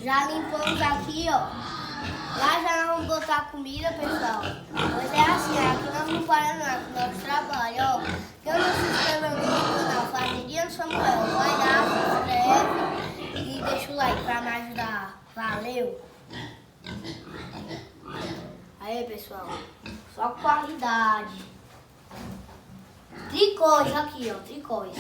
Já limpamos aqui, ó. Lá já nós vamos botar comida, pessoal. Mas é assim, aqui nós não paramos nada com o nosso trabalho, ó. Quem não se inscreveu no canal Fazendinha do Samuel, vai lá, se inscreve e deixa o like pra me ajudar. Valeu! Aí, pessoal, só qualidade. Tricôs aqui, ó, tricôs.